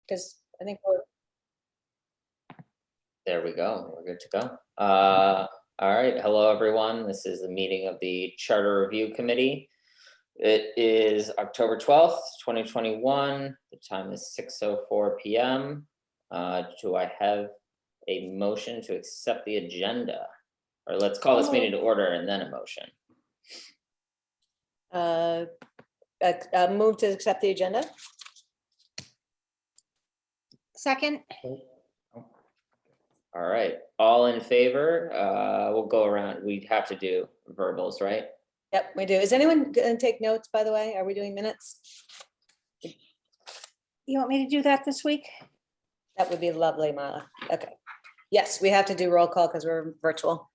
because I think There we go. We're good to go. All right. Hello, everyone. This is a meeting of the Charter Review Committee. It is October 12th, 2021. The time is 6:04 p.m. Do I have a motion to accept the agenda? Or let's call this meeting to order and then a motion. move to accept the agenda. Second, All right. All in favor? We'll go around. We'd have to do verbals, right? Yep, we do. Is anyone going to take notes, by the way? Are we doing minutes? you want me to do that this week? That would be lovely, Marla. Okay. Yes, we have to do roll call because we're virtual.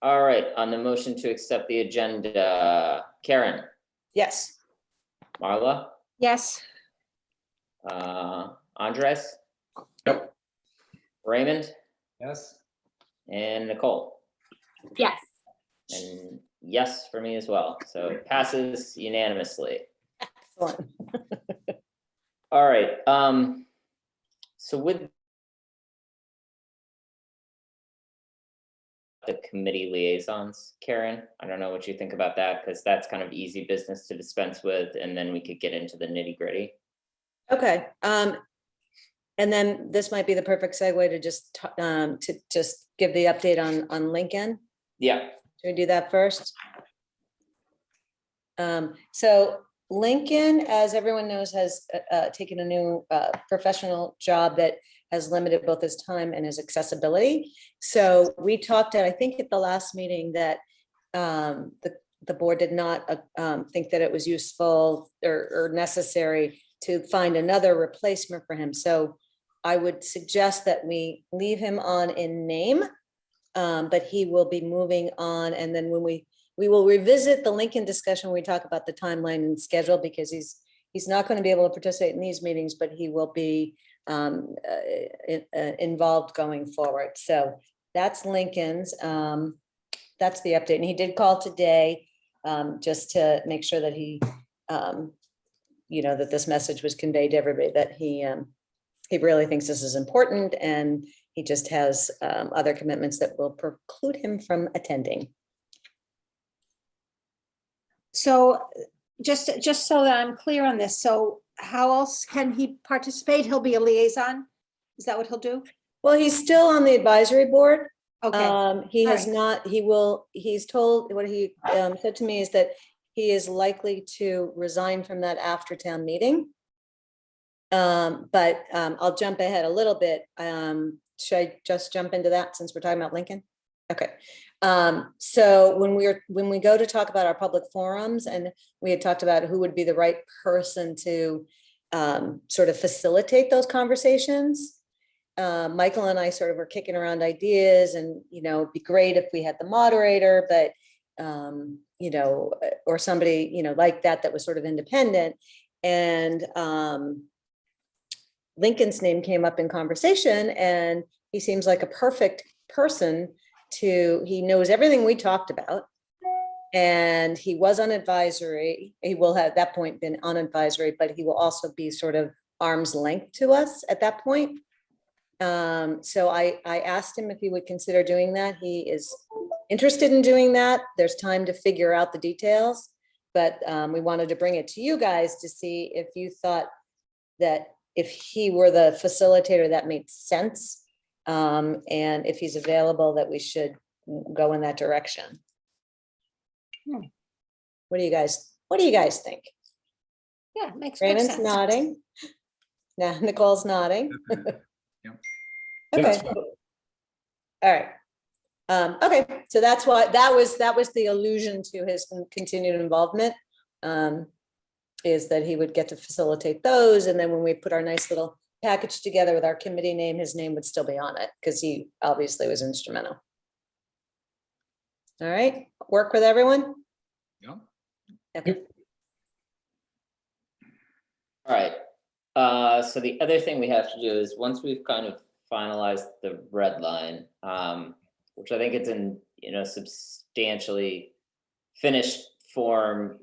All right. On the motion to accept the agenda, Karen, Yes. Marla, Yes. Andres? Yep. Raymond? Yes. And Nicole? Yes. And yes for me as well. So it passes unanimously. Excellent. All right. So with the committee liaisons, Karen, I don't know what you think about that, because that's kind of easy business to dispense with, and then we could get into the nitty gritty. Okay. And then this might be the perfect segue to just give the update on Lincoln. Yeah. Should we do that first? So Lincoln, as everyone knows, has taken a new professional job that has limited both his time and his accessibility. So we talked I think at the last meeting that the board did not think that it was useful or necessary to find another replacement for him. So I would suggest that we leave him on in name, but he will be moving on. And then when we will revisit the Lincoln discussion, when we talk about the timeline and schedule, because he's not going to be able to participate in these meetings, but he will be involved going forward. So that's Lincoln's. That's the update. And he did call today just to make sure that he, that this message was conveyed to everybody, that he really thinks this is important, and he just has other commitments that will preclude him from attending. So just so that I'm clear on this, so how else can he participate? He'll be a liaison? Is that what he'll do? Well, he's still on the advisory board. Okay. He All has right. not, he's told, what he said to me is that he is likely to resign from that after town meeting. But I'll jump ahead a little bit. Should I just jump into that since we're talking about Lincoln? Okay. So when we go to talk about our public forums, and we had talked about who would be the right person to sort of facilitate those conversations, Michael and I sort of were kicking around ideas, and it'd be great if we had the moderator, but or somebody like that was sort of independent. And Lincoln's name came up in conversation, and he seems like a perfect person he knows everything we talked about, and he was on advisory. He will have at that point been on advisory, but he will also be sort of arm's length to us at that point. So I asked him if he would consider doing that. He is interested in doing that. There's time to figure out the details, but we wanted to bring it to you guys to see if you thought that if he were the facilitator, that made sense. And if he's available, that we should go in that direction. What do you guys think? Yeah, makes good Raymond's sense. nodding. Now Nicole's nodding. Yeah. Okay. All right. Okay, so that's why that was the allusion to his continued involvement, is that he would get to facilitate those, and then when we put our nice little package together with our committee name, his name would still be on it because he obviously was instrumental. All right, work with everyone? Yeah. Okay. All right. So the other thing we have to do is, once we've kind of finalized the red line, which I think it's in substantially finished form,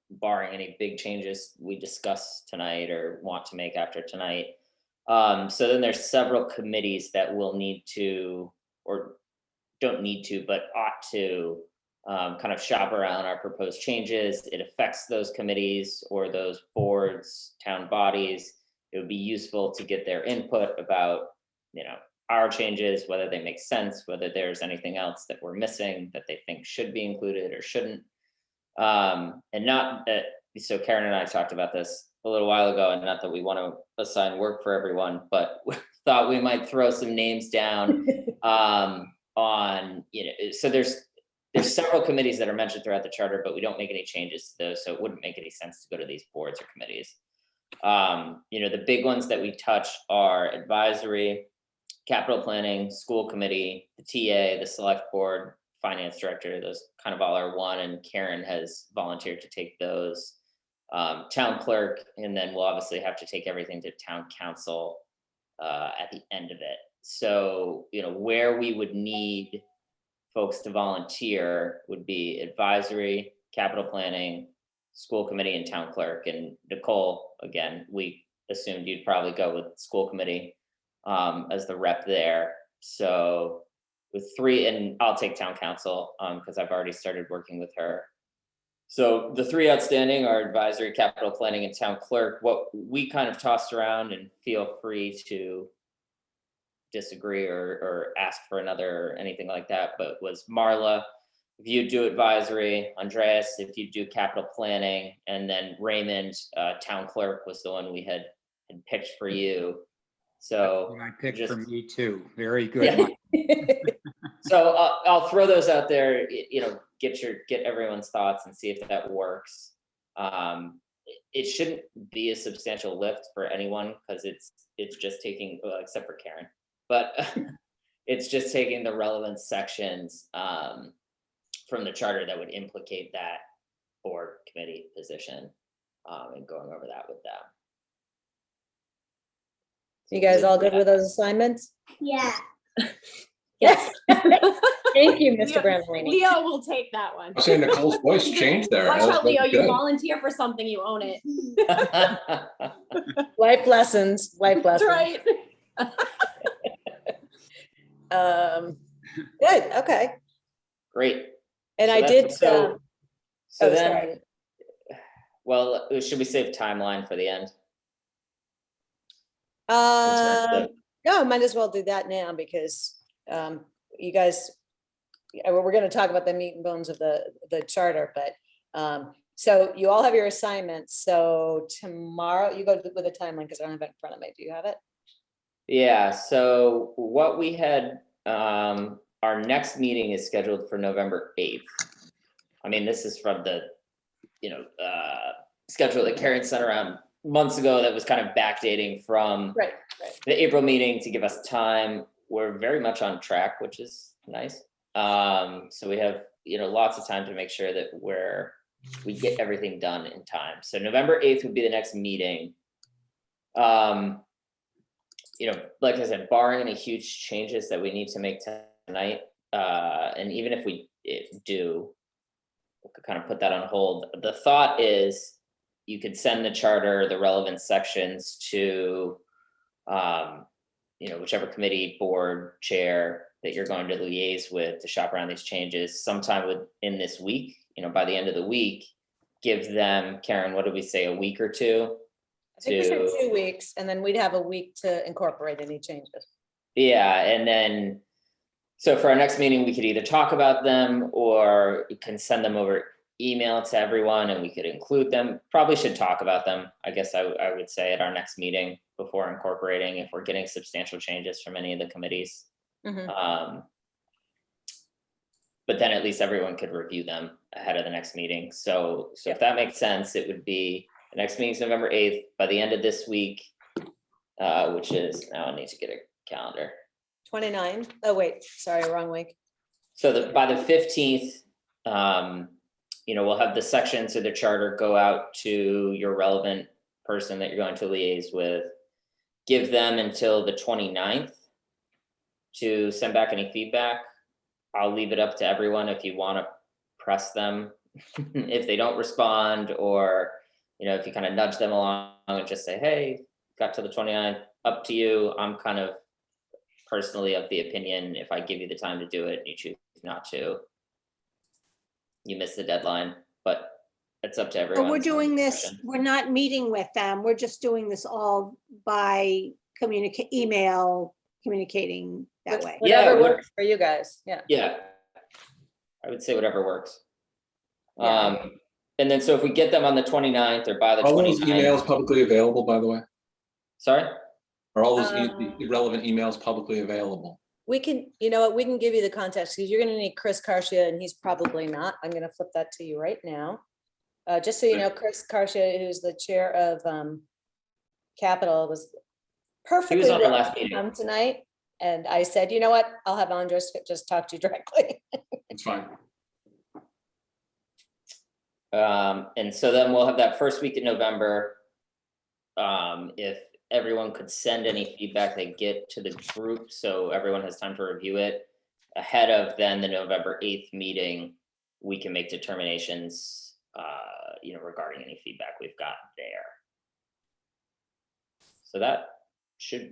barring any big changes we discuss tonight or want to make after tonight, So then there's several committees that will need to, or don't need to, but ought to kind of shop around our proposed changes. It affects those committees or those boards, town bodies. It would be useful to get their input about, our changes, whether they make sense, whether there's anything else that we're missing that they think should be included or shouldn't. And not that, so Karen and I talked about this a little while ago, and not that we want to assign work for everyone, but thought we might throw some names down on, so there's several committees that are mentioned throughout the charter, but we don't make any changes to those, so it wouldn't make any sense to go to these boards or committees. The big ones that we touch are advisory, capital planning, school committee, the TA, the select board, finance director. Those kind of all are one, and Karen has volunteered to take those. Town clerk, and then we'll obviously have to take everything to town council at the end of it. So, where we would need folks to volunteer would be advisory, capital planning, school committee, and town clerk. And Nicole, again, we assumed you'd probably go with school committee as the rep there. So with 3, and I'll take town council because I've already started working with her. So the 3 outstanding are advisory, capital planning, and town clerk. What we kind of tossed around, and feel free to disagree or ask for another or anything like that, but was Marla, if you do advisory, Andreas, if you do capital planning, and then Raymond, town clerk, was the one we had picked for you. So I picked just, for me too. Very good. Yeah. So I'll throw those out there, get everyone's thoughts and see if that works. It shouldn't be a substantial lift for anyone because it's just taking, well, except for Karen, but it's just taking the relevant sections from the charter that would implicate that board committee position and going over that with them. You guys all good with those assignments? Yeah. Yes. Thank you, Mr. Leo- Brandolini. Leo will take that one. I'm saying Nicole's voice changed there. Watch That was out, Leo, you good. volunteer for something, you own it. Life lessons, life That's lessons. right. Good, okay. Great. And So I did, that's- so oh, then, sorry. well, should we save timeline for the end? In terms of- No, might as well do that now because you guys, we're going to talk about the meat and bones of the charter, but so you all have your assignments. So tomorrow you go with a timeline because I don't have it in front of me. Do you have it? Yeah, so what we had, our next meeting is scheduled for November 8th. I mean, this is from the, schedule that Karen sent around months ago that was kind of backdating from Right. the April meeting to give us time. We're very much on track, which is nice. So we have, lots of time to make sure that we get everything done in time. So November 8th would be the next meeting. Like I said, barring any huge changes that we need to make tonight, and even if we do, we could kind of put that on hold. The thought is you could send the charter, the relevant sections to, whichever committee, board, chair that you're going to liaise with to shop around these changes sometime within this week, by the end of the week, give them, Karen, what did we say, a week or two? I think we said 2 weeks and then we'd have a week to incorporate any changes. Yeah, and then, so for our next meeting, we could either talk about them or you can send them over email to everyone and we could include them. Probably should talk about them, I guess I would say, at our next meeting before incorporating if we're getting substantial changes from any of the committees. Mhm. But then at least everyone could review them ahead of the next meeting. So if that makes sense, it would be, the next meeting is November 8th. By the end of this week, which is, now I need to get a calendar. 29. Oh, wait, sorry, wrong week. So by the 15th, we'll have the sections of the charter go out to your relevant person that you're going to liaise with. Give them until the 29th to send back any feedback. I'll leave it up to everyone if you want to press them if they don't respond, or if you kind of nudge them along and just say, hey, got to the 29th, up to you. I'm kind of personally of the opinion, if I give you the time to do it and you choose not to, you miss the deadline, but it's up to So everyone. we're It's your doing this, discretion. we're not meeting with them. We're just doing this all by email, communicating that way. Whatever Yeah, works for you guys, yeah. Yeah. I would say whatever works. Yeah. And then so if we get them on the 29th or by the All those 29th, emails publicly available, by the way? sorry? Are all those Um, relevant emails publicly available? We can, you know what, we can give you the context, because you're gonna need Chris Carcia, and he's probably not. I'm gonna flip that to you right now. Just so you know, Chris Carcia, who's the chair of Capital, was perfectly on our willing last to meeting. come tonight. And I said, you know what, I'll have Andres just talk to you directly. It's fine. And so then we'll have that first week in November. If everyone could send any feedback they get to the group, so everyone has time to review it ahead of then the November 8th meeting, we can make determinations, regarding any feedback we've got there. So that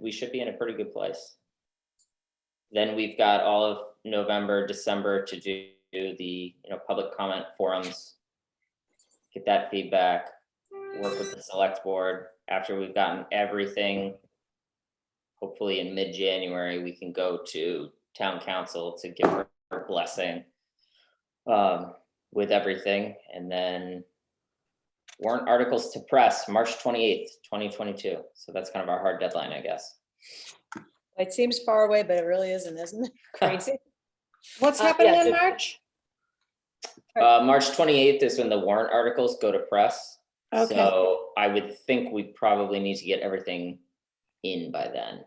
we should be in a pretty good place. Then we've got all of November, December to do the, public comment forums, get that feedback, work with the select board. After we've gotten everything, hopefully in mid-January, we can go to town council to give her blessing with everything. And then warrant articles to press March 28th, 2022. So that's kind of our hard deadline, I guess. It seems far away, but it really isn't it? Crazy. What's Yeah, happening in so- March? March 28th is when the warrant articles go to press. Okay. So I would think we probably need to get everything in by then.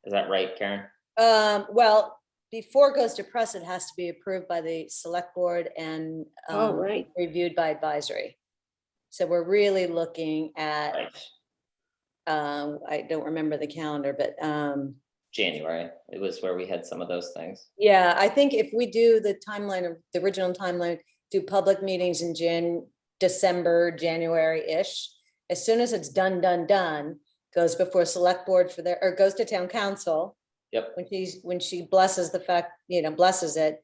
Is that right, Karen? Well, before it goes to press, it has to be approved by the select board and Oh, right. reviewed by advisory. So we're really looking at, Right. I don't remember the calendar, but January, it was where we had some of those things. yeah, I think if we do the timeline of the original timeline, do public meetings in December, January-ish, as soon as it's done, goes before select board for their, or goes to town council. Yep. When she blesses the fact, blesses it,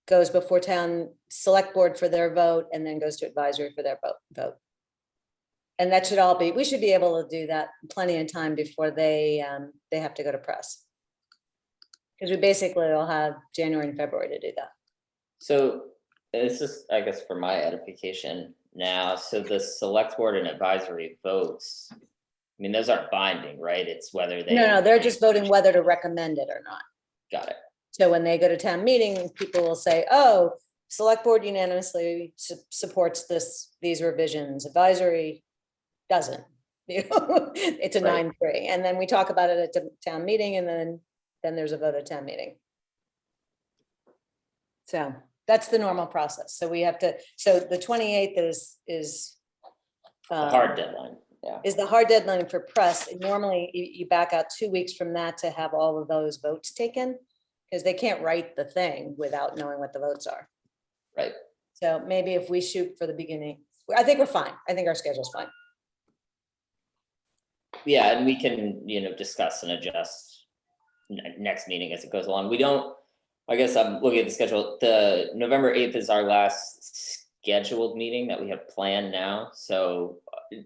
goes before town select board for their vote, and then goes to advisory for their vote. And that should all be, we should be able to do that plenty of time before they have to go to press. Because we basically will have January and February to do that. So this is, I guess, for my edification now. So the select board and advisory votes, I mean, those aren't binding, right? It's whether they. No, they're just voting whether to recommend it or not. Got it. So when they go to town meeting, people will say, oh, select board unanimously supports these revisions, advisory doesn't. It's a Right. 9-3. And then we talk about it at the town meeting, and then there's a vote at town meeting. So that's the normal process. So we have to, so the 28th is The hard deadline, yeah. is the hard deadline for press. And normally you back out 2 weeks from that to have all of those votes taken, because they can't write the thing without knowing what the votes are. Right. So maybe if we shoot for the beginning, I think we're fine. I think our schedule's fine. Yeah, and we can, discuss and adjust next meeting as it goes along. We don't, I guess I'm looking at the schedule. The November 8th is our last scheduled meeting that we have planned now. So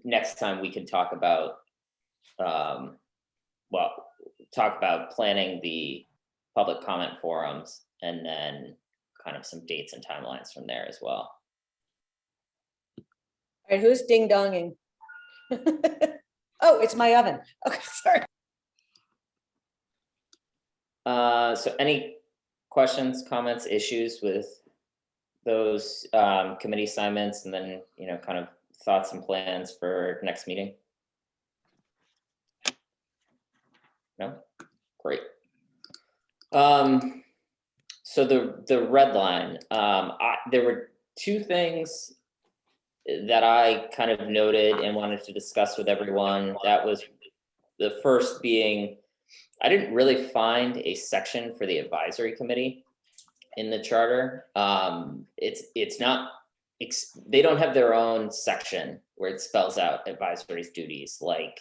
next time we can talk about, planning the public comment forums, and then kind of some dates and timelines from there as well. All right, who's ding donging? Oh, it's my oven. Okay, sorry. So any questions, comments, issues with those committee assignments, and then, kind of thoughts and plans for next meeting? No? Great. So the red line, there were two things that I kind of noted and wanted to discuss with everyone. That was the first being, I didn't really find a section for the advisory committee in the charter. It's not, they don't have their own section where it spells out advisory's duties like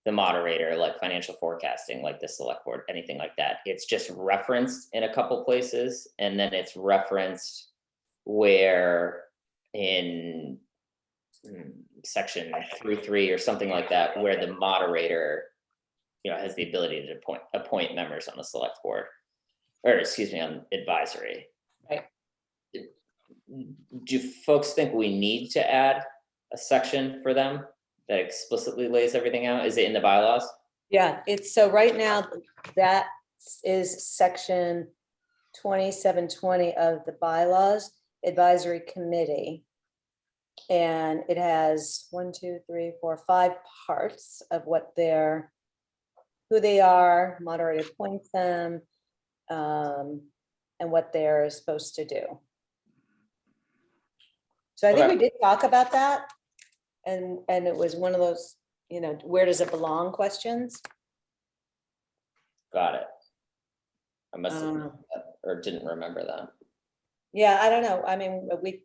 the moderator, like financial forecasting, like the select board, anything like that. It's just referenced in a couple places, and then it's referenced where in section 3.3 or something like that, where the moderator, has the ability to appoint members on the select board, or excuse me, on advisory. Right. Do folks think we need to add a section for them that explicitly lays everything out? Is it in the bylaws? Yeah, so right now, that is section 2720 of the bylaws, advisory committee. And it has 5 parts of who they are, moderator appoints them, and what they're supposed to do. So I think Okay. we did talk about that. And it was one of those, where does it belong questions? Got it. I must have Um, or didn't remember that. Yeah, I don't know. I mean, we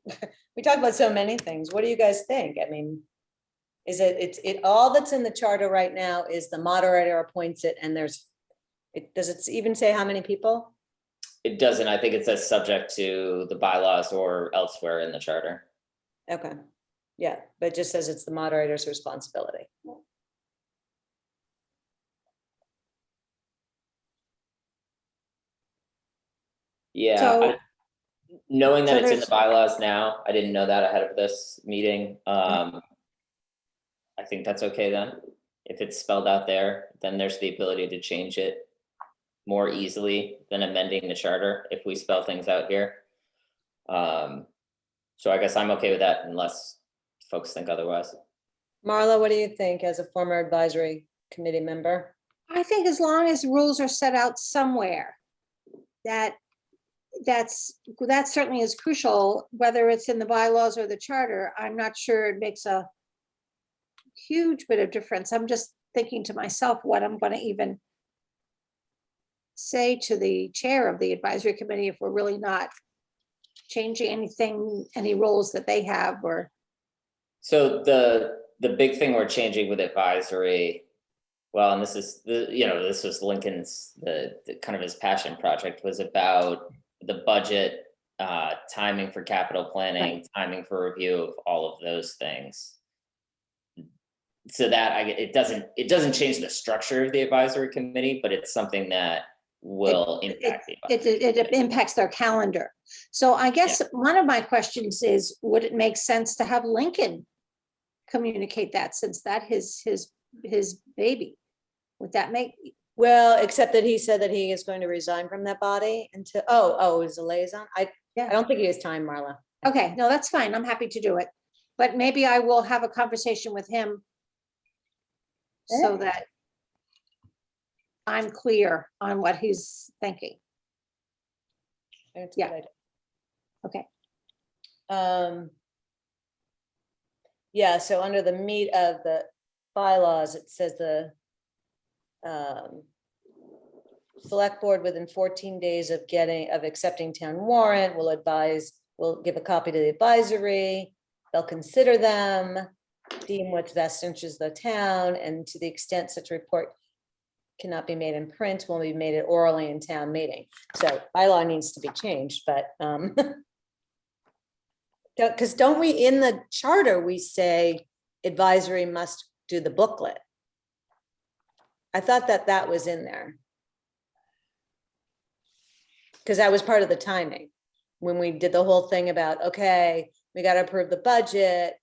talked about so many things. What do you guys think? I mean, is it all that's in the charter right now is the moderator appoints it, and does it even say how many people? It doesn't. I think it says subject to the bylaws or elsewhere in the charter. Okay, yeah, but it just says it's the moderator's responsibility. Yeah, So- knowing that so it's in the there's- bylaws now, I didn't know that ahead of this meeting. I think that's okay then. If it's spelled out there, then there's the ability to change it more easily than amending the charter if we spell things out here. So I guess I'm okay with that unless folks think otherwise. Marla, what do you think as a former advisory committee member? I think as long as rules are set out somewhere, that certainly is crucial, whether it's in the bylaws or the charter. I'm not sure it makes a huge bit of difference. I'm just thinking to myself what I'm going to even say to the chair of the advisory committee if we're really not changing anything, any roles that they have, or So the big thing we're changing with advisory, well, and this is this was Lincoln's the kind of his passion project, was about the budget, timing for capital planning, timing for review of all of those things. So that it doesn't change the structure of the advisory committee, but it's something that will impact the advisory. it impacts their calendar. So I guess one of my questions is, would it make sense to have Lincoln communicate that, since that is his baby? Would that make, Well, except that he said that he is going to resign from that body until, is a liaison? I don't think he has time, Marla. okay, no, that's fine. I'm happy to do it. But maybe I will have a conversation with him so that I'm clear on what he's thinking. That's a Yeah. good idea. Okay. Yeah, so under the meat of the bylaws, it says the select board within 14 days of accepting town warrant will give a copy to the advisory. They'll consider them, deem what's best interest of the town, and to the extent such a report cannot be made in print, will be made orally in town meeting. So bylaw needs to be changed, but because don't we, in the charter, we say advisory must do the booklet? I thought that was in there. Because that was part of the timing, when we did the whole thing about, okay, we got to approve the budget,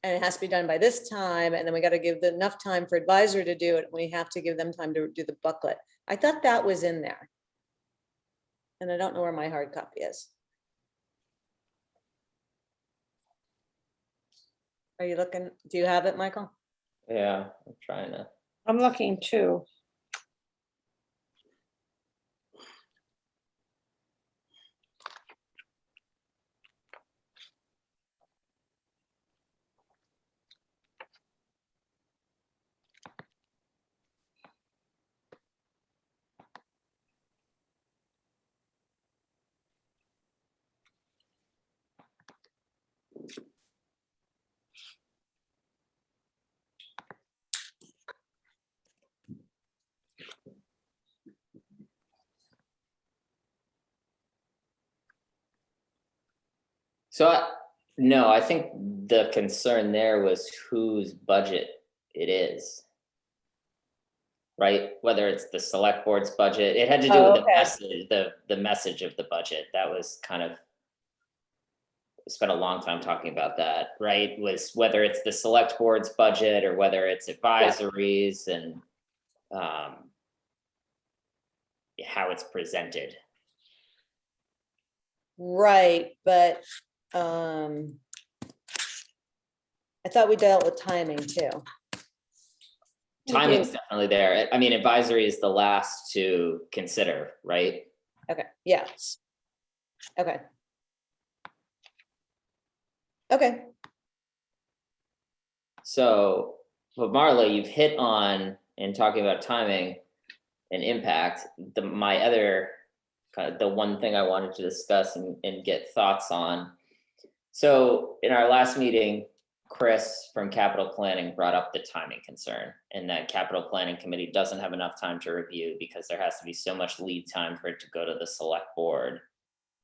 and it has to be done by this time, and then we got to give enough time for advisor to do it. We have to give them time to do the booklet. I thought that was in there. And I don't know where my hard copy is. Are you looking? Do you have it, Michael? Yeah, I'm trying to. I'm looking too. No, I think the concern there was whose budget it is. Right, whether it's the select board's budget, it had to do Oh, with the okay. message, the message of the budget, that was kind of. We spent a long time talking about that, right, was whether it's the select board's budget or whether it's advisories and. How it's presented. Right, but I thought we dealt with timing too. Timing's definitely there. I mean, advisory is the last to consider, right? Okay, yeah. Okay. Okay, So, but Marla, you've hit on, in talking about timing and impact, my other, kind of the one thing I wanted to discuss and get thoughts on. So in our last meeting, Chris from Capital Planning brought up the timing concern, and that Capital Planning Committee doesn't have enough time to review because there has to be so much lead time for it to go to the select board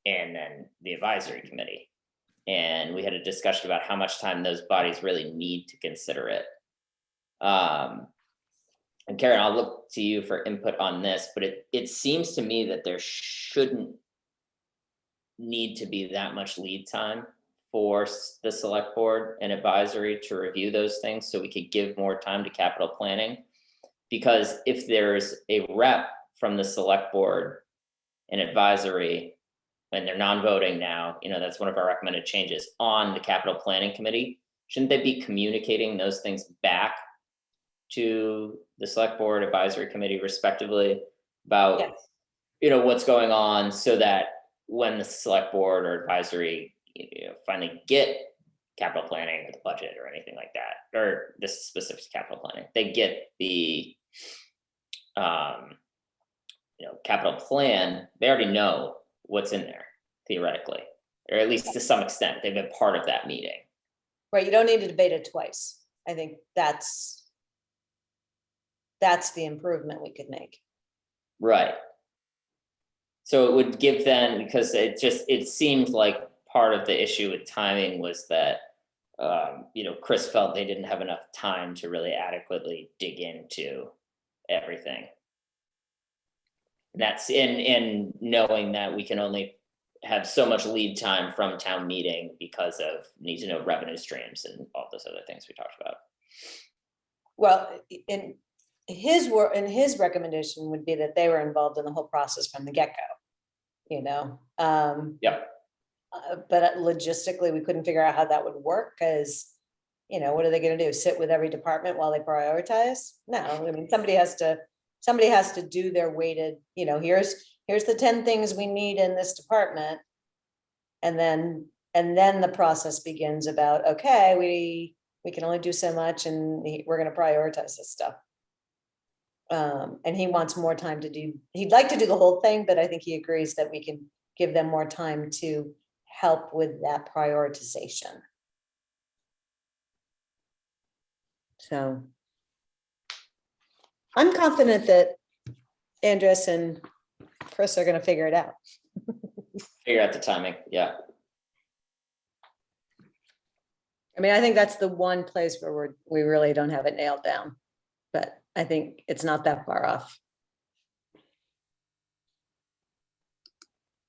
and then the advisory committee. And we had a discussion about how much time those bodies really need to consider it. And Karen, I'll look to you for input on this, but it seems to me that there shouldn't need to be that much lead time for the select board and advisory to review those things, so we could give more time to capital planning. Because if there's a rep from the select board and advisory, and they're non-voting now, that's one of our recommended changes on the capital planning committee, shouldn't they be communicating those things back to the select board advisory committee respectively about, what's going on, so that when the select board or advisory, finally get capital planning or the budget or anything like that, or this specific capital planning, they get the, capital plan, they already know what's in there theoretically, or at least to some extent, they've been part of that meeting. right, you don't need to debate it twice. I think that's the improvement we could make. Right. So it would give them, because it seemed like part of the issue with timing was that, Chris felt they didn't have enough time to really adequately dig into everything. That's in knowing that we can only have so much lead time from town meeting because of need to know revenue streams and all those other things we talked about. Well, in his recommendation would be that they were involved in the whole process from the get-go, Yep. But logistically, we couldn't figure out how that would work, because, what are they gonna do? Sit with every department while they prioritize? No, I mean, somebody has to do their weighted, here's the 10 things we need in this department. And then the process begins about, okay, we can only do so much, and we're gonna prioritize this stuff. And he wants more time to do, he'd like to do the whole thing, but I think he agrees that we can give them more time to help with that prioritization. So I'm confident that Andres and Chris are gonna figure it out. Figure out the timing, yeah. I mean, I think that's the one place where we really don't have it nailed down, but I think it's not that far off.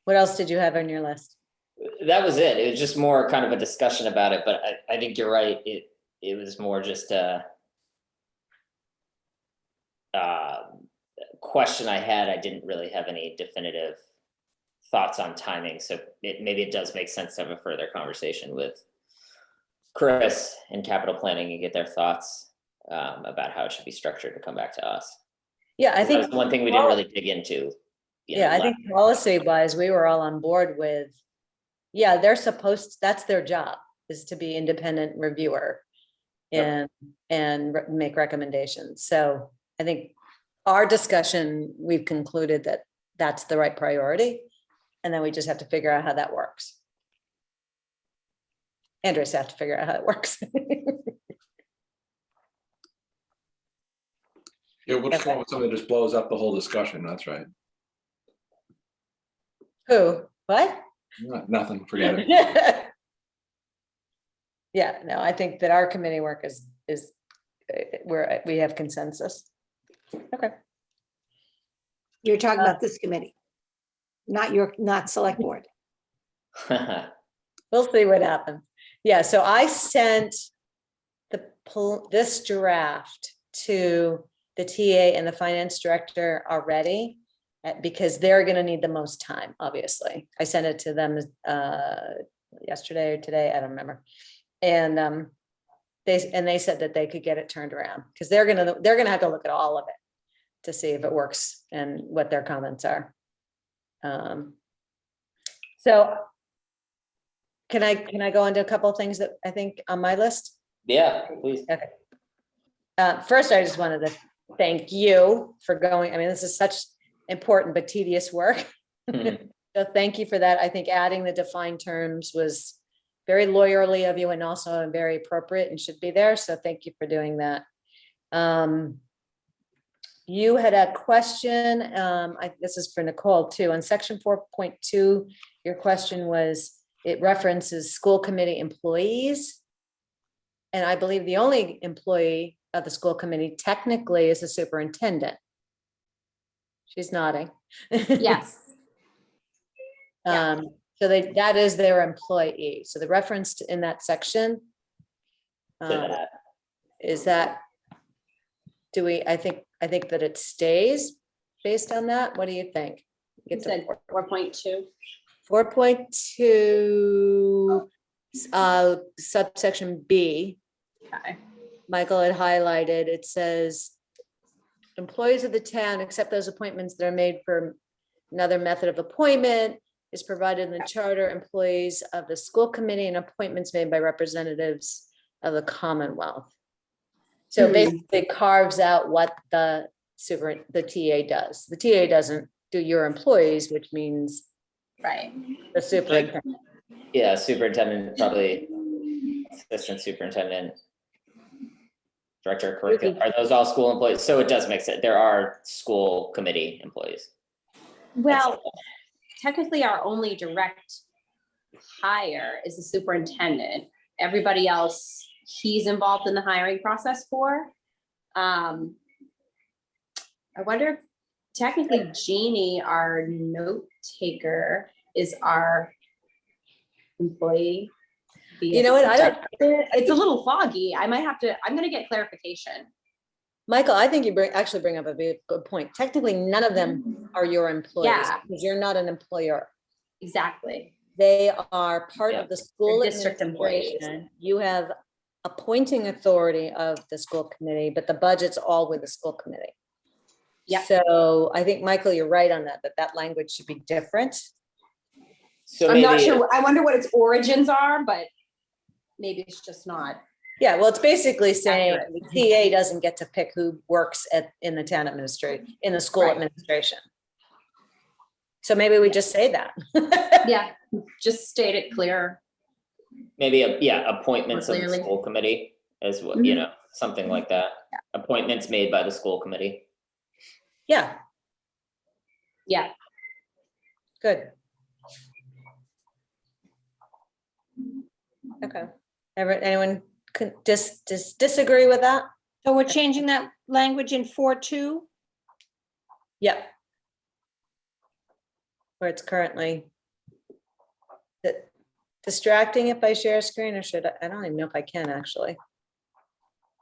What else did you have on your list? That was it. It was just more kind of a discussion about it, but I think you're right. It was more just a question I had. I didn't really have any definitive thoughts on timing, so maybe it does make sense to have a further conversation with Chris and capital planning and get their thoughts about how it should be structured to come back to us. Yeah, I That think was one thing we didn't really dig into. Yeah, I think policy wise, we were all on board with, yeah, that's their job, is to be independent reviewer and make recommendations. So I think our discussion, we've concluded that that's the right priority. And then we just have to figure out how that works. Andres have to figure out how it works. Yeah, what's wrong with something that just blows up the whole discussion? That's right. Who? What? Nothing, forget it. Yeah, no, I think that our committee work is where we have consensus. Okay. You're talking about this committee, not select board. We'll see what happens. Yeah, so I sent this draft to the TA and the finance director already, because they're gonna need the most time, obviously. I sent it to them yesterday or today, I don't remember. And they said that they could get it turned around, because they're gonna have to look at all of it to see if it works and what their comments are. So can I go into a couple of things that I think on my list? Yeah, please. First, I just wanted to thank you for going. I mean, this is such important but tedious work. So thank you for that. I think adding the defined terms was very lawyerly of you and also very appropriate and should be there. So thank you for doing that. You had a question, this is for Nicole too, on section 4.2, your question was, it references school committee employees. And I believe the only employee of the school committee technically is the superintendent. She's nodding. Yes. So that is their employee. So the reference in that section is that, I think that it stays based on that. What do you think? You said 4.2. 4.2, subsection B, Okay. Michael had highlighted, it says, employees of the town, except those appointments that are made for another method of appointment, is provided in the charter, employees of the school committee and appointments made by representatives of the Commonwealth. So basically carves out what the TA does. The TA doesn't do your employees, which means Right. the superintendent. Yeah, superintendent, probably assistant superintendent, director of curriculum. Are those all school employees? So it does make sense. There are school committee employees. Well, technically our only direct hire is the superintendent. Everybody else, he's involved in the hiring process for. I wonder if technically Jeannie, our note taker, is our employee. You know what, I don't- It's a little foggy. I'm gonna get clarification. Michael, I think you actually bring up a very good point. Technically, none of them are your employees Yeah. because you're not an employer. Exactly. They are part Yeah. of the school They're district employees. administration. You have appointing authority of the school committee, but the budget's all with the school committee. Yeah. So I think, Michael, you're right on that language should be different. So I'm not maybe, sure. I wonder what its origins are, but maybe it's just not. Yeah, well, it's basically saying Accurate. the TA doesn't get to pick who works in the town administration, in the school Right. administration. So maybe we just say that. Yeah, just state it clear. maybe, appointments of the clearly. school committee as well, something like that. Appointments made by the school committee. Yeah, Yeah. good. Okay. Anyone disagree with that? So we're changing that language in 4.2? Yep. Where it's currently. Distracting if I share a screen, or should I don't even know if I can actually.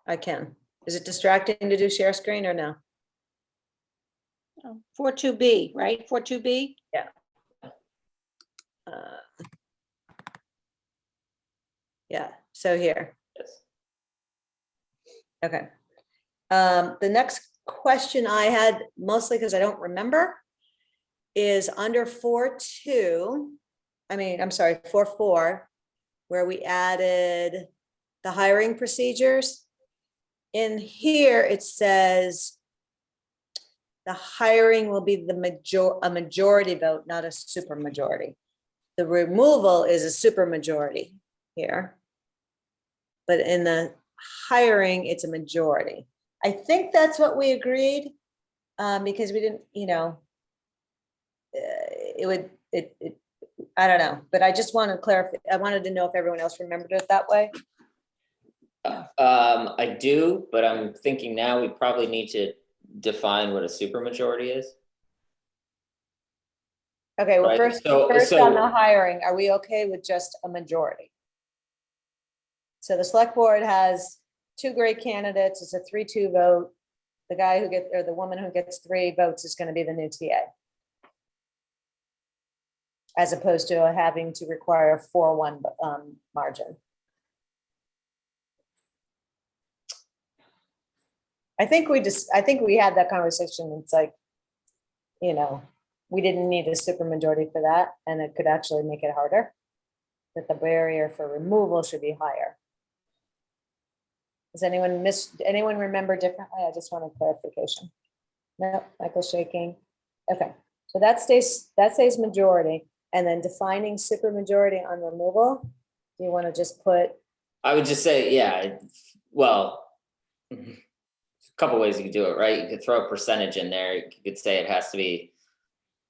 I can. Is it distracting to do share screen or no? 4.2B, right? 4.2B? Yeah, so here. Yes. Okay. The next question I had, mostly because I don't remember, is under 4.2. I'm sorry, 4.4, where we added the hiring procedures. In here, it says the hiring will be a majority vote, not a super majority. The removal is a super majority here. But in the hiring, it's a majority. I think that's what we agreed, because we didn't, I don't know, but I just want to clarify. I wanted to know if everyone else remembered it that way. I do, but I'm thinking now we probably need to define what a supermajority is. Okay, well, Right, first so- on so- the hiring, are we okay with just a majority? So the select board has two great candidates. It's a 3-2 vote. The guy who gets, or the woman who gets 3 votes is going to be the new TA. As opposed to having to require a 4-1 margin. I think we had that conversation. It's like, you know, we didn't need a supermajority for that, and it could actually make it harder. That the barrier for removal should be higher. Does anyone remember differently? I just want a clarification. No, Michael's shaking. Okay, so that stays majority, and then defining supermajority on removal. Do you want to just put, I would just say, yeah, well, a couple ways you could do it, right? You could throw a percentage in there. You could say it has to be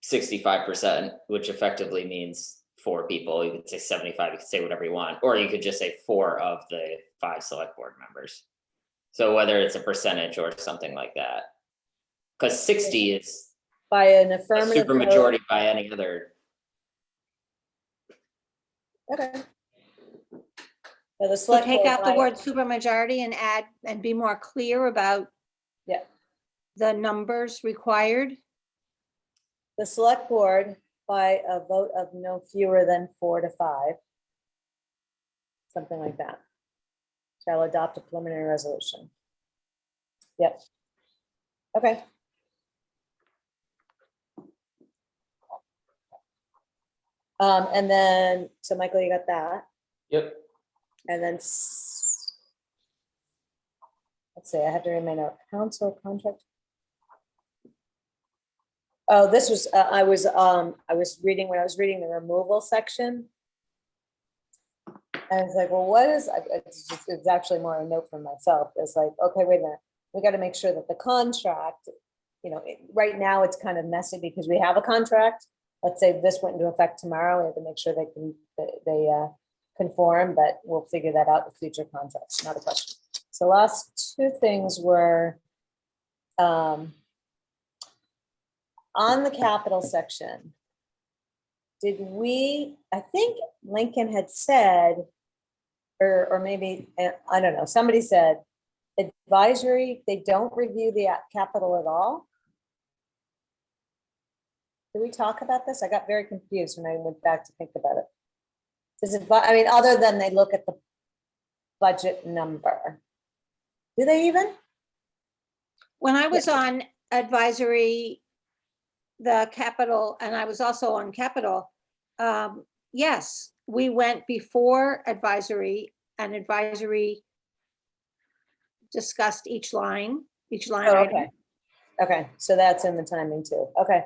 65%, which effectively means 4 people. You could say 75, you could say whatever you want, or you could just say 4 of the 5 select board members. So whether it's a percentage or something like that. Because 60 is by an a affirmative vote? supermajority by any other. Okay. So the So select take board out the by- word supermajority and add, and be more clear about Yeah. the numbers required. The select board by a vote of no fewer than 4 to 5. Something like that. Shall adopt a preliminary resolution. Yep. Okay. And then, so Michael, you got that, Yep. and then let's see, I have to remain a council contract. Oh, this was, I was reading, when I was reading the removal section. And it's like, well, what is, it's actually more a note from myself. It's like, okay, wait a minute. We got to make sure that the contract, you know, right now it's kind of messy because we have a contract. Let's say this went into effect tomorrow. We have to make sure they conform, but we'll figure that out in future contracts, not a question. So last 2 things were on the capital section. Did we, I think Lincoln had said, or maybe, I don't know, somebody said advisory, they don't review the capital at all. Did we talk about this? I got very confused when I went back to think about it. Does it, I mean, other than they look at the budget number. Do they even? When I was on advisory, the capital, and I was also on capital, yes, we went before advisory, and advisory discussed each line Oh, item. okay. Okay, so that's in the timing too. Okay.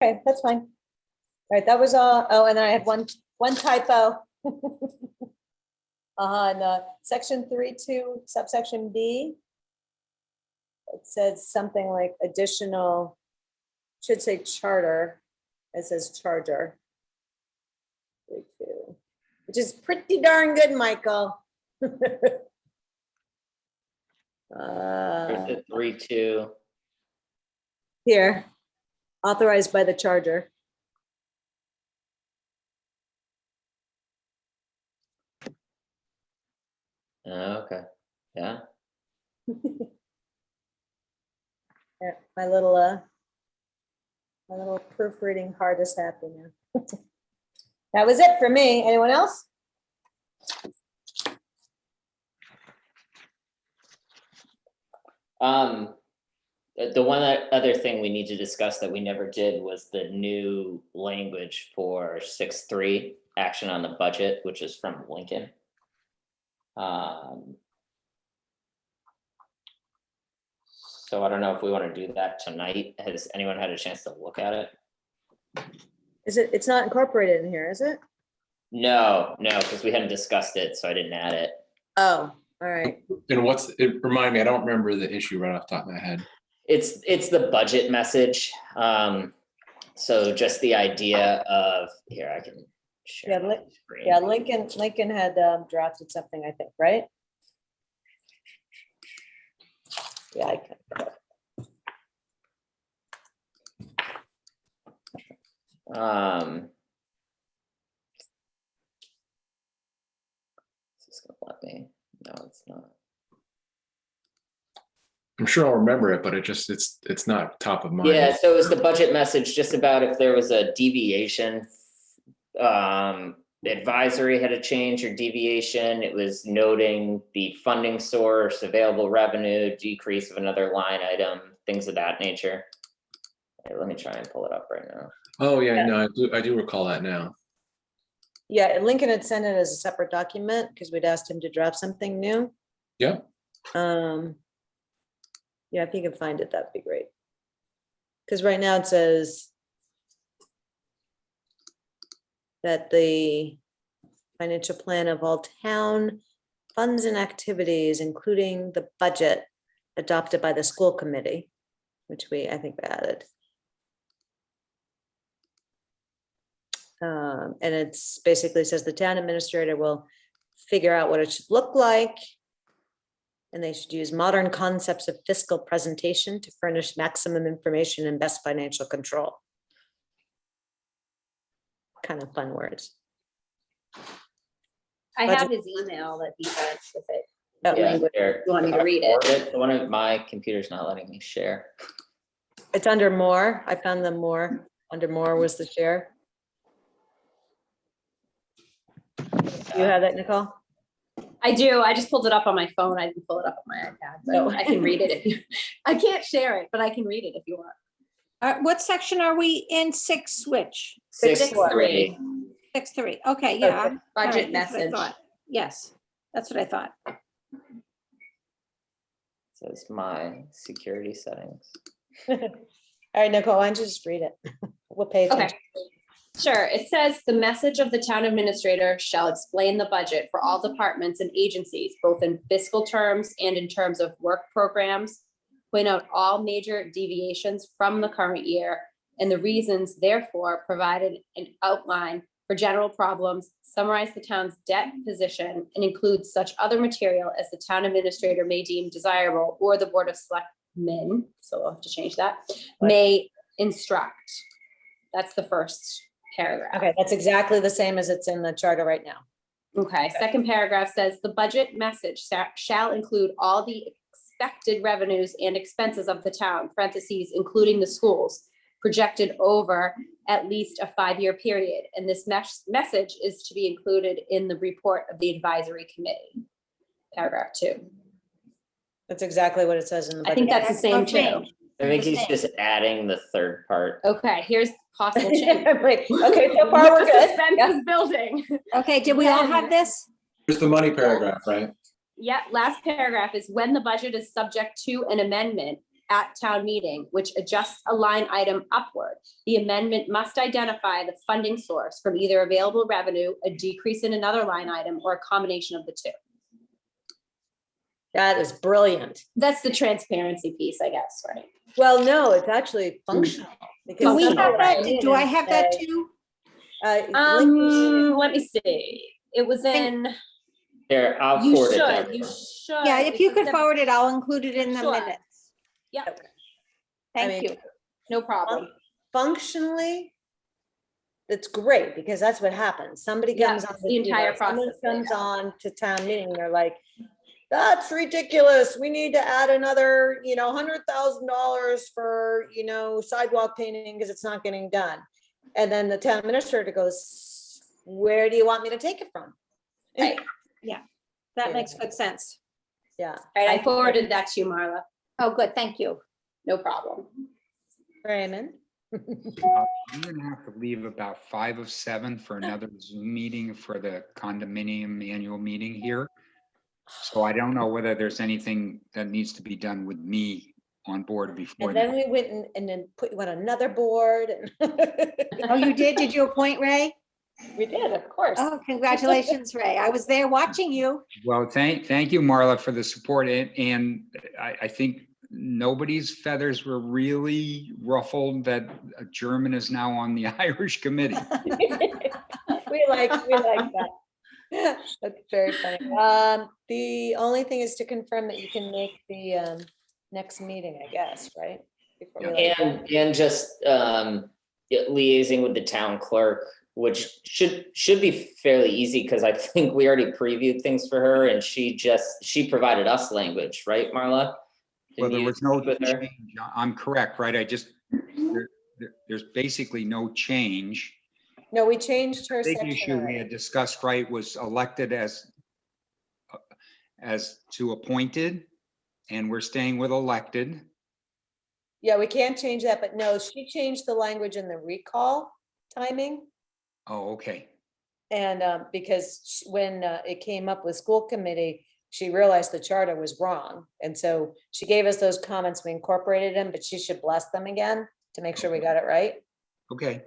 Okay, that's fine. All right, that was all. Oh, and then I had one typo. On section 3.2 subsection B. It says something like additional, should say charter. It says charger. 3.2, which is pretty darn good, Michael. There's the 3-2. Here, authorized by the charger. Okay, yeah. Yeah, my little proofreading heart is happy now. That was it for me. Anyone else? The one other thing we need to discuss that we never did was the new language for 6.3 action on the budget, which is from Lincoln. So I don't know if we want to do that tonight. Has anyone had a chance to look at it? It's not incorporated in here, is it? No, because we hadn't discussed it, so I didn't add it. Oh, all right. And remind me, I don't remember the issue right off the top of my head. It's the budget message. So just the idea of, here, I can share Yeah, my screen. Yeah, Lincoln had drafted something, I think, right? Yeah, I can. Is this gonna let me? No, it's not. I'm sure I'll remember it, but it's not top of mind. Yeah, so it was the budget message just about if there was a deviation. Advisory had a change or deviation. It was noting the funding source, available revenue, decrease of another line item, things of that nature. Okay, let me try and pull it up right now. Oh, yeah, no, I do recall that now. Yeah, and Lincoln had sent it as a separate document because we'd asked him to draft something new. Yep. Yeah, if you can find it, that'd be great. Because right now it says that the financial plan of all town funds and activities, including the budget adopted by the school committee, which I think we added. And it's basically says the town administrator will figure out what it should look like. And they should use modern concepts of fiscal presentation to furnish maximum information and best financial control. Kind of fun words. I Budget- have his email that he sent with it. Oh, Yeah, language. here. You want me to read it? One of my computer's not letting me share. It's under more. I found them more. Under more was the share. You have that, Nicole? I do. I just pulled it up on my phone. I didn't pull it up on my iPad, so I can read it if you, I can't share it, but I can read it if you want. What section are we in? Six switch, 6-3. 6-3. Okay, yeah. all Budget right, that's what I message. thought. Yes, that's what I thought. Says my security settings. All right, Nicole, why don't you just read it? We'll pay Okay. attention. Sure. It says the message of the town administrator shall explain the budget for all departments and agencies, both in fiscal terms and in terms of work programs. Point out all major deviations from the current year and the reasons therefore provided an outline for general problems, summarize the town's debt position, and include such other material as the town administrator may deem desirable or the Board of Selectmen, so we'll have to change that, may instruct. That's the first paragraph. Okay, that's exactly the same as it's in the charter right now. Okay, second paragraph says the budget message shall include all the expected revenues and expenses of the town, parentheses, including the schools, projected over at least a 5-year period. And this message is to be included in the report of the advisory committee. Paragraph 2. That's exactly what it says in the budget. I think that's the same Okay. too. I think he's Understand. just adding the third part. Okay, here's possible change. Like, okay, so far we're The good. suspense Yeah. is building. Okay, did we all have this? Here's the money paragraph, right? Yeah, last paragraph is when the budget is subject to an amendment at town meeting, which adjusts a line item upward. The amendment must identify the funding source from either available revenue, a decrease in another line item, or a combination of the two. That is brilliant. That's the transparency piece, I guess, right? Well, no, it's actually functional. Do because we have somebody that? went in Do I and have that said, too? Lincoln- Let me see. It was in, Here, I'll you forward it. should, down. you should. Yeah, if you It's could a- forward it, I'll include it in the Sure. minutes. Yep, Thank mean, you. no problem. Functionally, it's great because that's what happens. Somebody Yeah, comes on. it's the entire someone process laid Comes out. on to town meeting, they're like, that's ridiculous. We need to add another, $100,000 for, sidewalk painting because it's not getting done. And then the town administrator goes, where do you want me to take it from? Right. That makes good sense. Yeah. All right, I forwarded that to you, Marla. Oh, good, thank you. No problem. Raymond. I'm gonna have to leave about 5 of 7 for another Zoom meeting for the condominium annual meeting here. So I don't know whether there's anything that needs to be done with me on board before. And then we went and then put you on another board. Oh, you did? Did you appoint Ray? We did, of course. Oh, congratulations, Ray. I was there watching you. Well, thank you, Marla, for the support. And I think nobody's feathers were really ruffled that a German is now on the Irish committee. We like that. That's very funny. The only thing is to confirm that you can make the next meeting, I guess, right? Before we let you go. And just liaising with the town clerk, which should be fairly easy, because I think we already previewed things for her and she provided us language, right, Marla? Well, Didn't there you was no speak with her? change. I'm correct, right? There's basically no change. No, we changed her Big section issue we already. had discussed, right, was elected as to appointed, and we're staying with elected. Yeah, we can't change that, but no, she changed the language in the recall timing. Oh, okay. And because when it came up with school committee, she realized the charter was wrong. And so she gave us those comments, we incorporated them, but she should bless them again to make sure we got it right. Okay.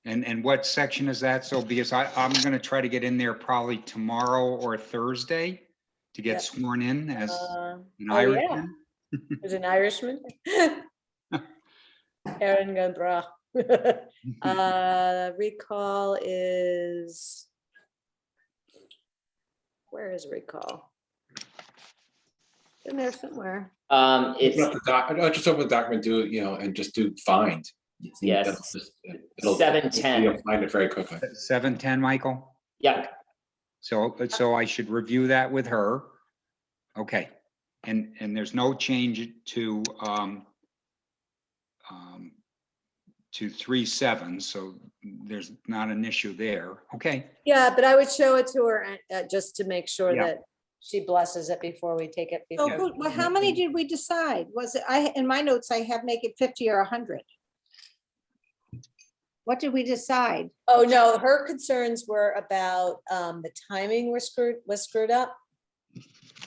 And what section is that? So because I'm gonna try to get in there probably tomorrow or Thursday to Yeah. get sworn in as Oh, an yeah. Irishman. There's an Irishman. Aaron Gandra. Recall is. Where is recall? In there somewhere. It's Just open the document, do it, and just do find. Yes. It'll- 7:10. You'll find it very quickly. 7:10, Michael? yeah, So I should review that with her. Okay. And there's no change to 3-7, so there's not an issue there. Okay. Yeah, but I would show it to her just to make sure Yeah. that she blesses it before we take it. So before- well, how many did we decide? Was it, in my notes, I have make it 50 or 100. What did we decide? Oh, no, her concerns were about the timing was screwed up.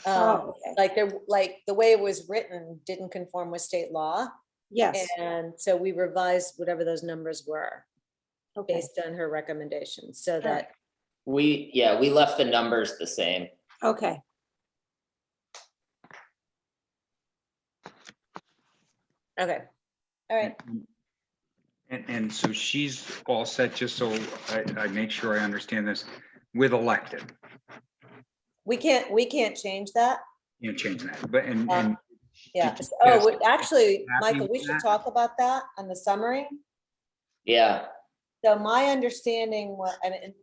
Oh, okay. Like the way it was written didn't conform with state law. Yes, And so we revised whatever those numbers were okay. based on her recommendations, so that, we left the numbers the same. Okay, okay. All right, And so she's all set, just so I make sure I understand this, with elected. we can't change that. You change that, but and Yeah. Did you Oh, guys actually, happy Michael, we with should that? talk about that on the summary. Yeah, So my understanding,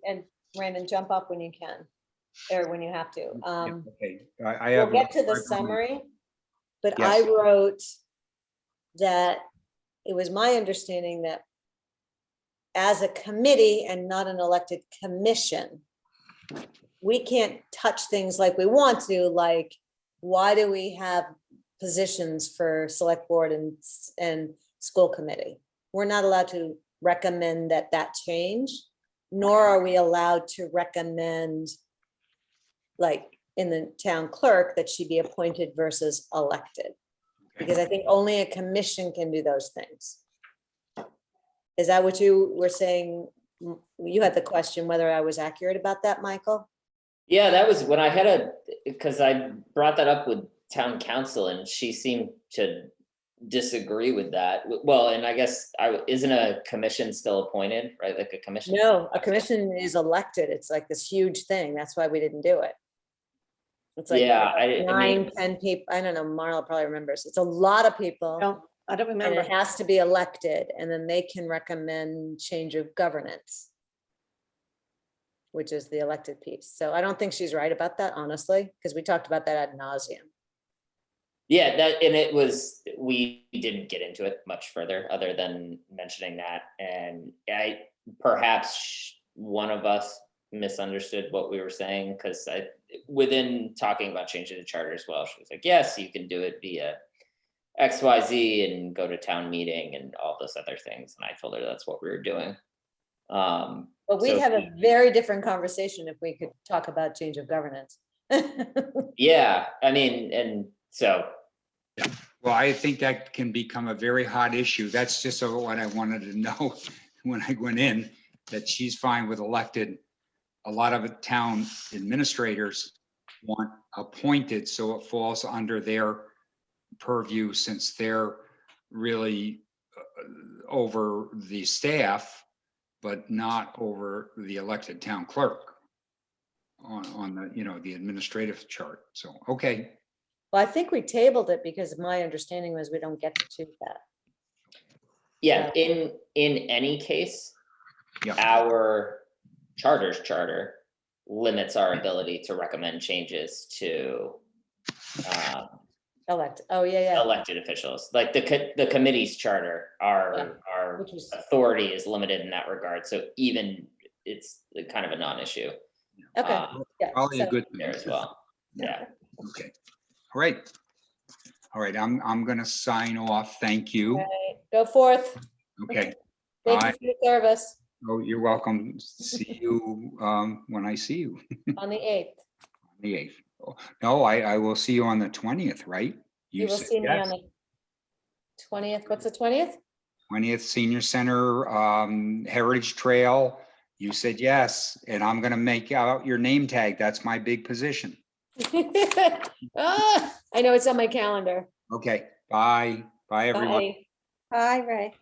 and Brandon, jump up when you can, or when you have to. okay, I We'll have. get to the summary, but Yes. I wrote that it was my understanding that as a committee and not an elected commission, we can't touch things like we want to, like, why do we have positions for select board and school committee? We're not allowed to recommend that change, nor are we allowed to recommend, like in the town clerk, that she be appointed versus elected. Because I think only a commission can do those things. Is that what you were saying? You had the question whether I was accurate about that, Michael? yeah, that was when I had because I brought that up with town council and she seemed to disagree with that. Well, and I guess isn't a commission still appointed, right? Like a commission? No, a commission is elected. It's like this huge thing. That's why we didn't do it. It's like Yeah, I mean- 9, 10 people. I don't know, Marla probably remembers. It's a lot of people. No, I don't And remember. it has to be elected, and then they can recommend change of governance, which is the elected piece. So I don't think she's right about that, honestly, because we talked about that ad nauseum. Yeah, we didn't get into it much further other than mentioning that. And perhaps one of us misunderstood what we were saying, because within talking about changing the charter as well, she was like, yes, you can do it via XYZ and go to town meeting and all those other things. And I told her that's what we were doing. But we'd So- have a very different conversation if we could talk about change of governance. Yeah, I mean, and so, Well, I think that can become a very hot issue. That's just what I wanted to know when I went in, that she's fine with elected. A lot of town administrators want appointed, so it falls under their purview since they're really over the staff, but not over the elected town clerk on the, the administrative chart. So, okay, Well, I think we tabled it because my understanding was we don't get to choose that. Yeah, in any case, yeah, our charter limits our ability to recommend changes to Elect, oh, yeah, elected officials. Like the committee's charter, our Which was- authority is limited in that regard. So even it's kind of a non-issue yeah, okay, yeah. probably a so- good there thing. as well. Yeah. Okay, all right. All right, I'm gonna sign off. Thank you. Right, go forth. Okay, Thank bye. you for your service Oh, you're welcome. See you when I see you, on the 8th. the 8th. No, I will see you on the 20th, right? You will said see me yes. on the 20th. What's the 20th? 20th Senior Center, Heritage Trail. You said yes, and I'm gonna make out your name tag. That's my big position. Ah, I know it's on my calendar. Okay, bye. Bye, everyone. Bye. Hi, Ray.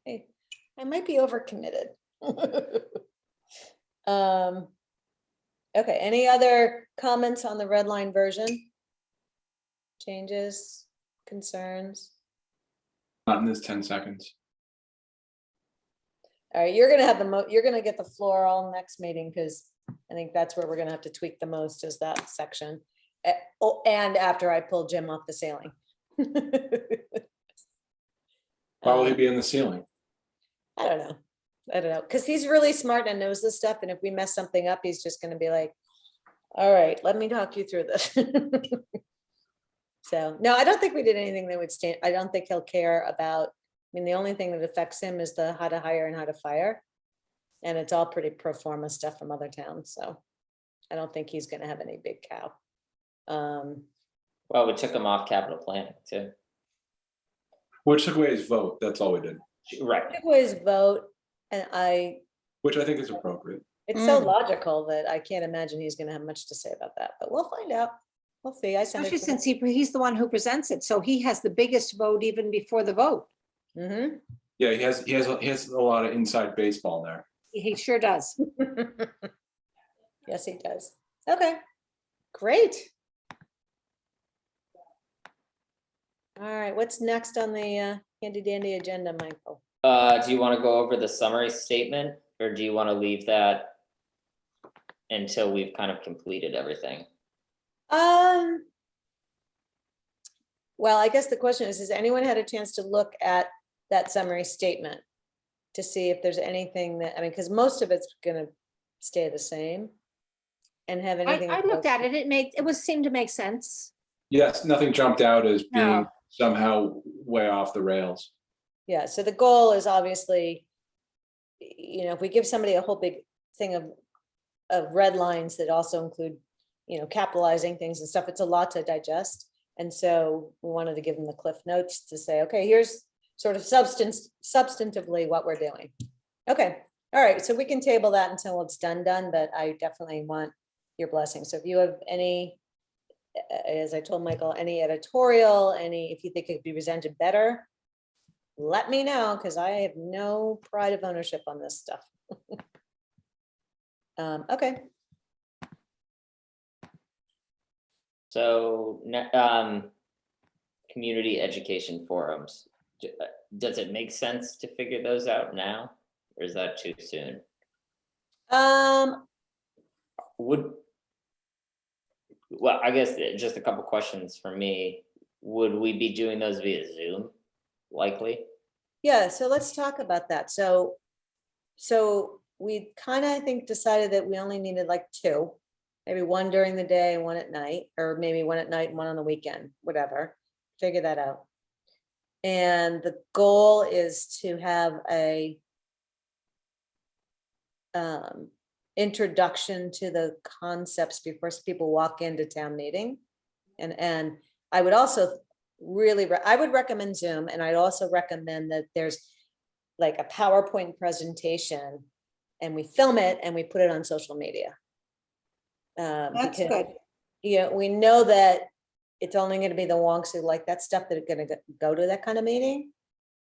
Hey, I might be overcommitted. Okay, any other comments on the red line version? Changes, concerns? Not in this 10 seconds. All right, you're gonna have you're gonna get the floor all next meeting, because I think that's where we're gonna have to tweak the most, is that section. Oh, and after I pull Jim off the ceiling. Why will he be in the ceiling? I don't know, because he's really smart and knows this stuff, and if we mess something up, he's just gonna be like, all right, let me talk you through this. So, no, I don't think we did anything that would stand, I don't think he'll care about, I mean, the only thing that affects him is the how to hire and how to fire. And it's all pretty pro forma stuff from other towns, so I don't think he's gonna have any big cow. Well, we took them off capital planning too. Which took away his vote. That's all we did, Right. It was vote, and which I think is appropriate. it's so logical that I can't imagine he's gonna have much to say about that, but we'll find out. We'll see. I sent it Especially to since he's the one who presents it, so he has the biggest vote even before the vote. him. Yeah, he has a lot of inside baseball there. He sure does. Mhm. Yes, he does. Okay, great. All right, what's next on the handy dandy agenda, Michael? Do you want to go over the summary statement, or do you want to leave that until we've kind of completed everything? Well, I guess the question is, has anyone had a chance to look at that summary statement? To see if there's anything that, I mean, because most of it's gonna stay the same. And have anything. I looked at it, it seemed to make sense. Yes, nothing jumped out as being No. somehow way off the rails. Yeah, so the goal is obviously, if we give somebody a whole big thing of red lines that also include, capitalizing things and stuff, it's a lot to digest. And so we wanted to give them the cliff notes to say, okay, here's sort of substantively what we're doing. Okay, all right, so we can table that until it's done, but I definitely want your blessing. So if you have any, as I told Michael, any editorial, if you think it could be presented better, let me know, because I have no pride of ownership on this stuff. Okay. So, community education forums, does it make sense to figure those out now, or is that too soon? Well, I guess just a couple questions for me. Would we be doing those via Zoom, likely? Yeah, so let's talk about that. So we kind of, I think, decided that we only needed like 2, maybe one during the day and one at night, or maybe one at night and one on the weekend, whatever, figure that out. And the goal is to have a introduction to the concepts before people walk into town meeting. And I would also I would recommend Zoom, and I'd also recommend that there's like a PowerPoint presentation and we film it and we put it on social media. That's Because, good. we know that it's only gonna be the wonks who like that stuff that are gonna go to that kind of meeting.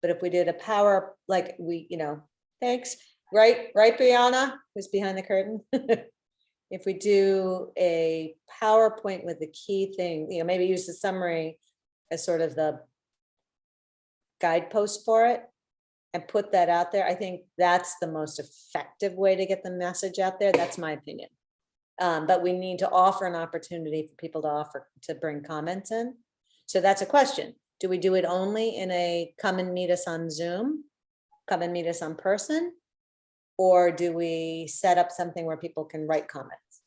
But if we did a power, like we, thanks, right, Brianna, who's behind the curtain? If we do a PowerPoint with the key thing, maybe use the summary as sort of the guidepost for it and put that out there, I think that's the most effective way to get the message out there. That's my opinion. But we need to offer an opportunity for people to bring comments in. So that's a question. Do we do it only in a come and meet us on Zoom, come and meet us on person? Or do we set up something where people can write comments?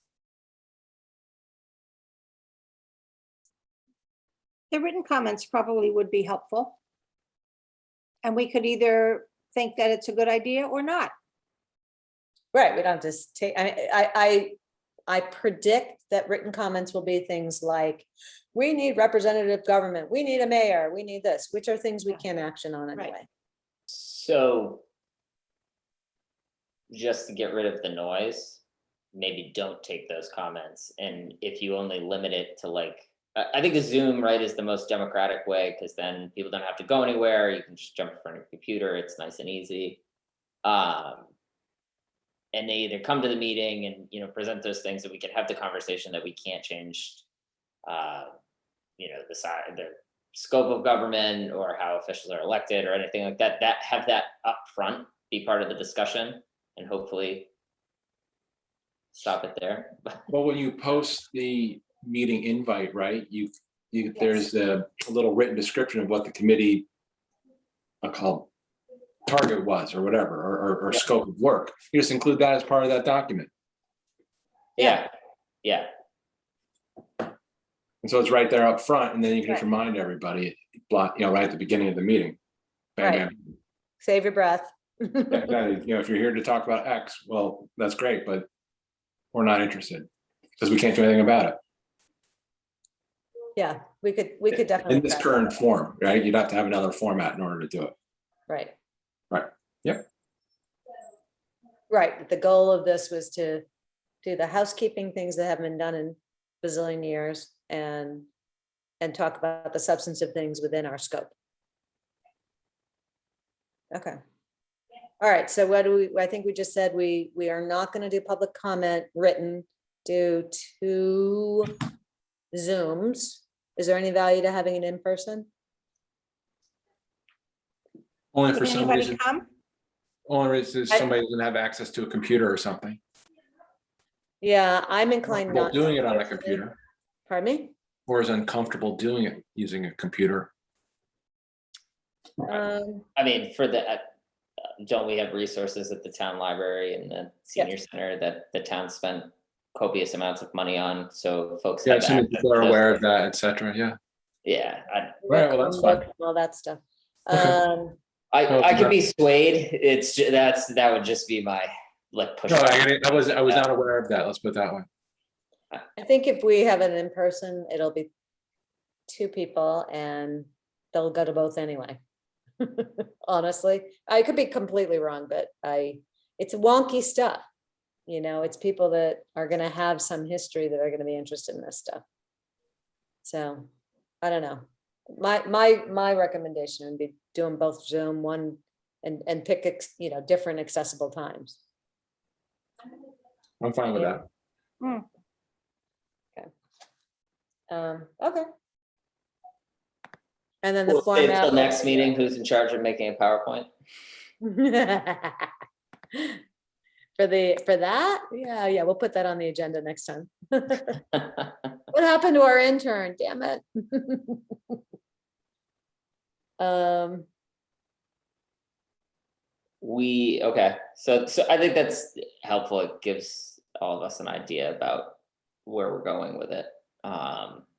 The written comments probably would be helpful. And we could either think that it's a good idea or not. Right, we don't just take, I predict that written comments will be things like, we need representative government, we need a mayor, we need this, which are things we can action on Right. anyway. So just to get rid of the noise, maybe don't take those comments. And if you only limit it to like, I think the Zoom, right, is the most democratic way, because then people don't have to go anywhere. You can just jump in front of your computer. It's nice and easy. And they either come to the meeting and, present those things that we can have the conversation that we can't change, the scope of government or how officials are elected or anything like that, have that up front, be part of the discussion, and hopefully stop it there. Well, when you post the meeting invite, right, there's a little written description of what the committee target was or whatever, or Yeah. scope of work. You just include that as part of that document. Yeah. And so it's right there up front, and then you can just Right. remind everybody, right at the beginning of the meeting. Bam, Right. bam. Save your breath. If you're here to talk about X, well, that's great, but we're not interested because we can't do anything about it. Yeah, we could definitely. In this try current that. form, right? You'd have to have another format in order to do it. Right. Right. Yep. Right, the goal of this was to do the housekeeping things that haven't been done in bazillion years and talk about the substantive things within our scope. Okay. All right, so I think we just said we are not going to do public comment written, do 2 Zooms. Is there any value to having it in person? Only Would for some anybody reason, come? only reason somebody doesn't have access to a computer or something. Yeah, I'm inclined Well, not. doing it on a personally. computer, Pardon me? or is uncomfortable doing it using a computer. I mean, for the, don't we have resources at the town library and the senior center that the town spent copious amounts of money on? So folks Yeah, have assuming access people to are those aware of things. that, et cetera, yeah. Yeah, Right, well, that's fine. Chromebook and all that stuff. Okay. I could be swayed. It's that would just be my push. No, I was not aware of that, let's put it that way. I think if we have it in person, it'll be 2 people and they'll go to both anyway. Honestly, I could be completely wrong, but it's wonky stuff. It's people that are going to have some history that are going to be interested in this stuff. So I don't know. My recommendation would be doing both Zoom one and pick different accessible times. I'm fine with that. Okay. And then the We'll say format. until next meeting, who's in charge of making a PowerPoint? For that? Yeah, we'll put that on the agenda next time. What happened to our intern? Damn it. Okay, so I think that's helpful. It gives all of us an idea about where we're going with it.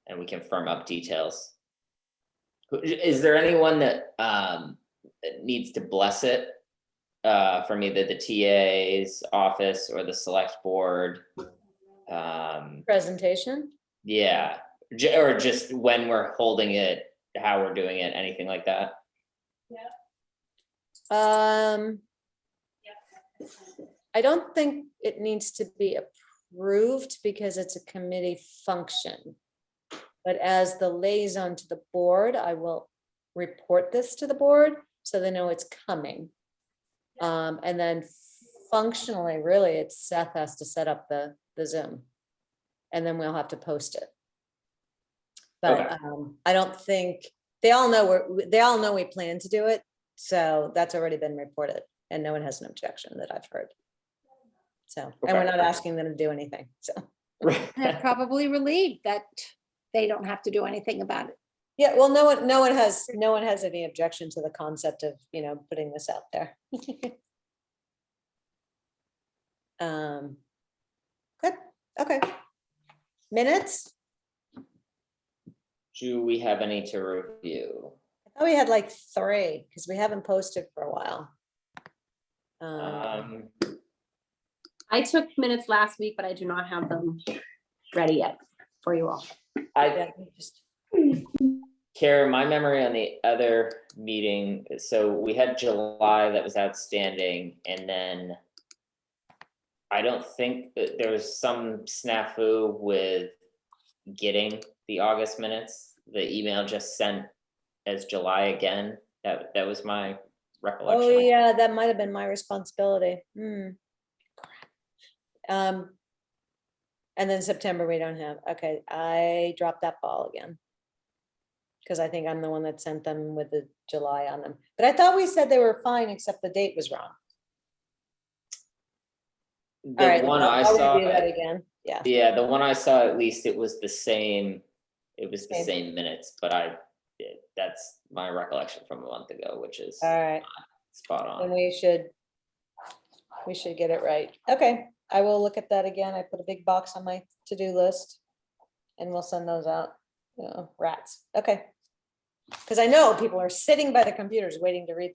And we can firm up details. Is there anyone that needs to bless it from either the TA's office or the select board? Presentation? Yeah, or just when we're holding it, how we're doing it, anything like that? I don't think it needs to be approved because it's a committee function. But as the liaison to the board, I will report this to the board so they know it's coming. And then functionally, really, it's Seth has to set up the Zoom. And then we'll have to post it. But Okay. I don't think, they all know we plan to do it. So that's already been reported and no one has an objection that I've heard. So, and we're Okay. not asking them to do anything, so. And they're probably relieved that they don't have to do anything about it. Yeah, well, no one has any objection to the concept of, putting this out there. Good, okay. Minutes? Do we have any to review? I thought we had like 3, because we haven't posted for a while. I took minutes last week, but I do not have them ready yet for you all. Yeah, just- Karen, my memory on the other meeting, so we had July that was outstanding, and then I don't think that there was some snafu with getting the August minutes. The email just sent as July again. That was my recollection. Oh, yeah, that might have been my responsibility. And then September we don't have, okay, I dropped that ball again. Because I think I'm the one that sent them with the July on them, but I thought we said they were fine, except the date was wrong. All The right, one I I'll saw, review that again, yeah. yeah, the one I saw, at least it was the same, Same. same minutes, but that's my recollection from a month ago, which is All right, spot then on. we should get it right. Okay, I will look at that again. I put a big box on my to-do list. And we'll send those out, rats, okay. Because I know people are sitting by the computers waiting to read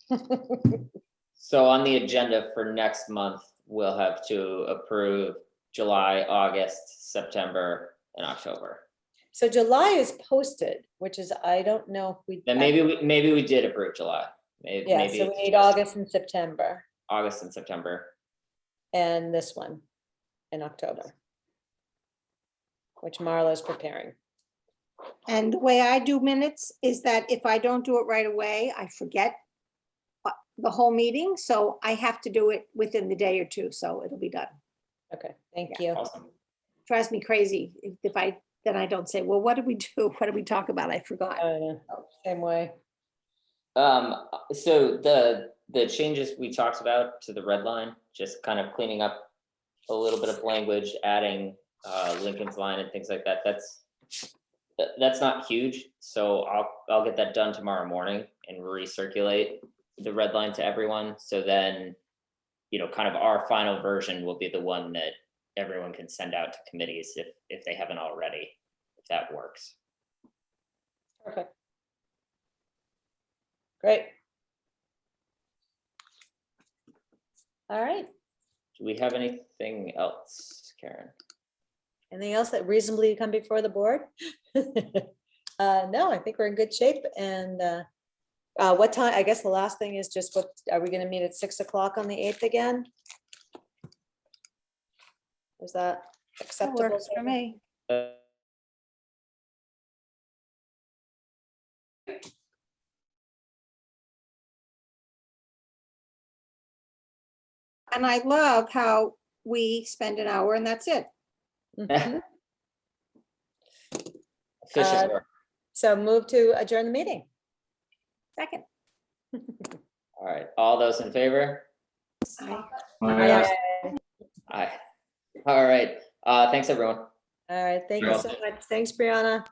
them. So on the agenda for next month, we'll have to approve July, August, September, and October. So July is posted, which is, I don't know if we. Then maybe we did approve July. Maybe Yeah, so we it's need just August and September, August and September. and this one in October. Which Marlo's preparing. And the way I do minutes is that if I don't do it right away, I forget the whole meeting. So I have to do it within the day or two, so it'll be done. Okay, thank you. Awesome. Drives me crazy if then I don't say, well, what did we do? What did we talk about? I forgot. Same way. So the changes we talked about to the red line, just kind of cleaning up a little bit of language, adding Lincoln's line and things like that. That's not huge. So I'll get that done tomorrow morning and recirculate the red line to everyone. So then, kind of our final version will be the one that everyone can send out to committees if they haven't already, if that works. Perfect. Great. All right. Do we have anything else, Karen? Anything else that reasonably come before the board? No, I think we're in good shape. And what time? I guess the last thing is just what, are we going to meet at 6 o'clock on the 8th again? Is that That acceptable? works for me. And I love how we spend an hour and that's it. Mhm. Efficient work. So move to adjourn the meeting. Second. All right, all those in favor? I- Aye. All right, thanks, everyone. All right, thank you so much. Thanks, Brianna.